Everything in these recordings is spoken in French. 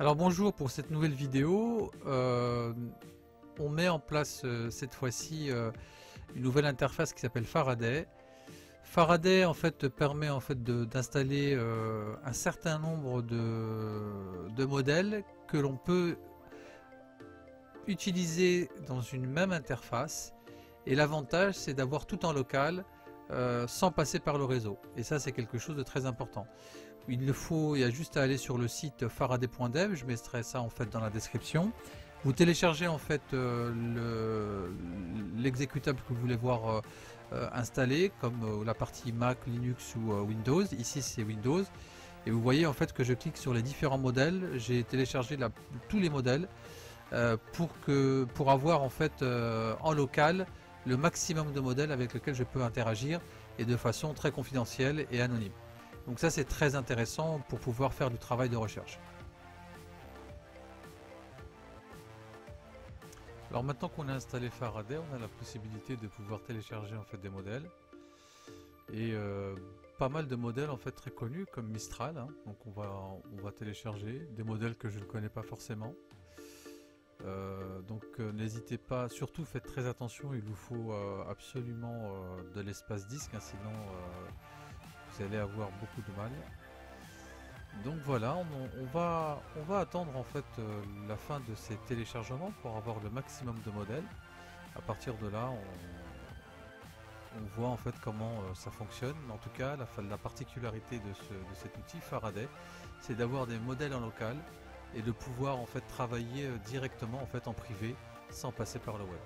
Alors bonjour pour cette nouvelle vidéo. On met en place cette fois-ci une nouvelle interface qui s'appelle Faraday. Faraday en fait permet en fait d'installer un certain nombre de modèles que l'on peut utiliser dans une même interface. Et l'avantage c'est d'avoir tout en local sans passer par le réseau. Et ça c'est quelque chose de très important. Il y a juste à aller sur le site faraday.dev, je mettrai ça en fait dans la description. Vous téléchargez en fait l'exécutable que vous voulez voir installé, comme la partie Mac, Linux ou Windows. Ici c'est Windows. Et vous voyez en fait que je clique sur les différents modèles. J'ai téléchargé tous les modèles pour avoir en fait en local le maximum de modèles avec lesquels je peux interagir et de façon très confidentielle et anonyme. Donc ça c'est très intéressant pour pouvoir faire du travail de recherche. Alors maintenant qu'on a installé Faraday, on a la possibilité de pouvoir télécharger en fait des modèles. Et pas mal de modèles en fait très connus comme Mistral, hein. Donc on va télécharger des modèles que je ne connais pas forcément. Donc n'hésitez pas, surtout faites très attention, il vous faut absolument de l'espace disque, hein, sinon vous allez avoir beaucoup de mal. Donc voilà, on va attendre en fait la fin de ces téléchargements pour avoir le maximum de modèles. À partir de là, on voit en fait comment ça fonctionne. En tout cas, la particularité de cet outil Faraday, c'est d'avoir des modèles en local et de pouvoir en fait travailler directement en fait en privé sans passer par le web.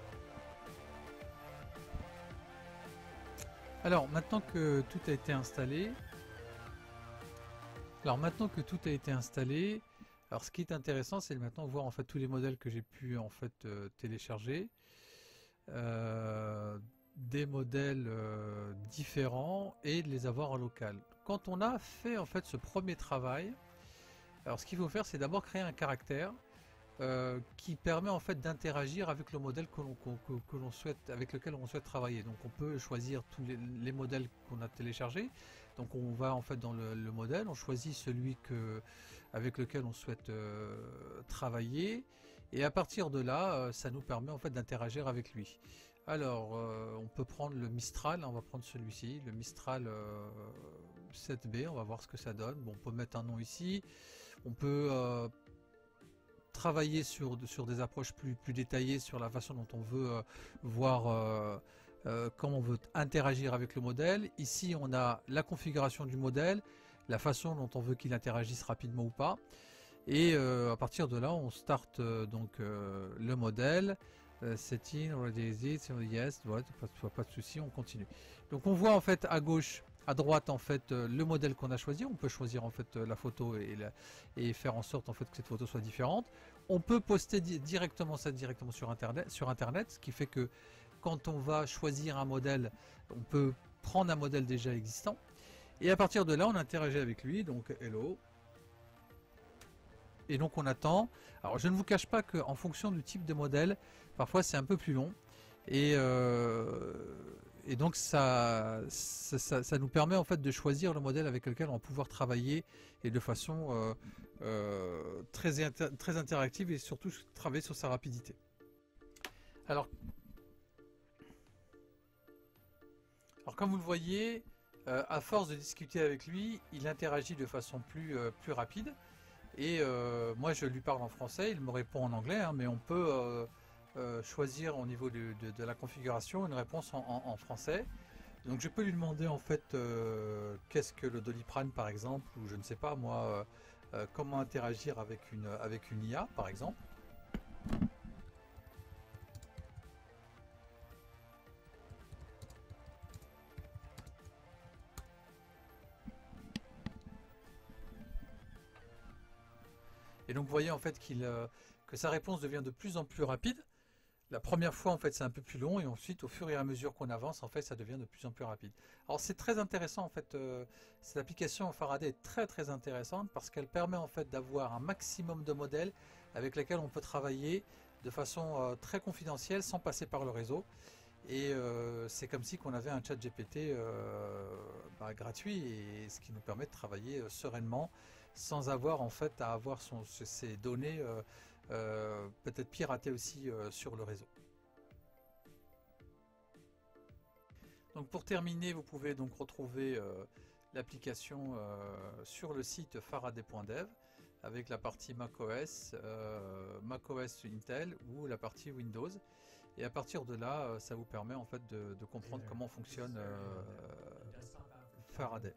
Alors maintenant que tout a été installé, alors ce qui est intéressant, c'est maintenant voir en fait tous les modèles que j'ai pu en fait télécharger, des modèles différents et de les avoir en local. Quand on a fait en fait ce premier travail, alors ce qu'il faut faire, c'est d'abord créer un caractère qui permet en fait d'interagir avec le modèle avec lequel on souhaite travailler. Donc on peut choisir tous les modèles qu'on a téléchargés. Donc on va en fait dans le modèle, on choisit celui avec lequel on souhaite travailler, et à partir de là, ça nous permet en fait d'interagir avec lui. Alors on peut prendre le Mistral, on va prendre celui-ci, le Mistral 7B, on va voir ce que ça donne. Bon, on peut mettre un nom ici, on peut travailler sur des approches plus détaillées sur la façon dont on veut voir comment on veut interagir avec le modèle. Ici on a la configuration du modèle, la façon dont on veut qu'il interagisse rapidement ou pas, et à partir de là on start le modèle, setting, ready exit, yes, voilà, pas de souci, on continue. Donc on voit en fait à gauche, à droite en fait le modèle qu'on a choisi. On peut choisir en fait la photo et faire en sorte en fait que cette photo soit différente. On peut poster directement ça sur internet, ce qui fait que quand on va choisir un modèle, on peut prendre un modèle déjà existant et à partir de là on interagit avec lui. Donc hello, et donc on attend. Alors je ne vous cache pas qu'en fonction du type de modèle, parfois c'est un peu plus long, et donc ça nous permet en fait de choisir le modèle avec lequel on va pouvoir travailler, et de façon très interactive, et surtout travailler sur sa rapidité. Alors comme vous le voyez, à force de discuter avec lui, il interagit de façon plus rapide. Et moi je lui parle en français, il me répond en anglais, hein, mais on peut choisir au niveau de la configuration une réponse en français. Donc je peux lui demander en fait qu'est-ce que le Doliprane par exemple, ou je ne sais pas moi, comment interagir avec une IA par exemple. Et donc vous voyez en fait que sa réponse devient de plus en plus rapide. La première fois en fait c'est un peu plus long, et ensuite au fur et à mesure qu'on avance en fait ça devient de plus en plus rapide. Alors c'est très intéressant en fait, cette application Faraday est très intéressante parce qu'elle permet en fait d'avoir un maximum de modèles avec lesquels on peut travailler de façon très confidentielle sans passer par le réseau. Et c'est comme si on avait un chat GPT gratuit, et ce qui nous permet de travailler sereinement sans avoir en fait à avoir ses données peut-être piratées aussi sur le réseau. Donc pour terminer, vous pouvez donc retrouver l'application sur le site faraday.dev avec la partie macOS, macOS Intel ou la partie Windows. Et à partir de là, ça vous permet en fait de comprendre comment fonctionne Faraday.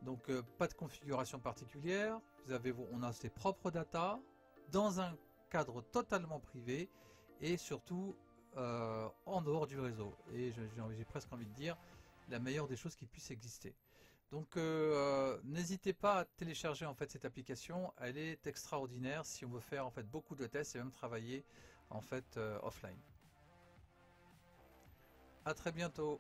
Donc pas de configuration particulière, on a ses propres data dans un cadre totalement privé et surtout en dehors du réseau. Et j'ai presque envie de dire la meilleure des choses qui puissent exister. Donc n'hésitez pas à télécharger en fait cette application, elle est extraordinaire si on veut faire en fait beaucoup de tests et même travailler en fait offline. À très bientôt.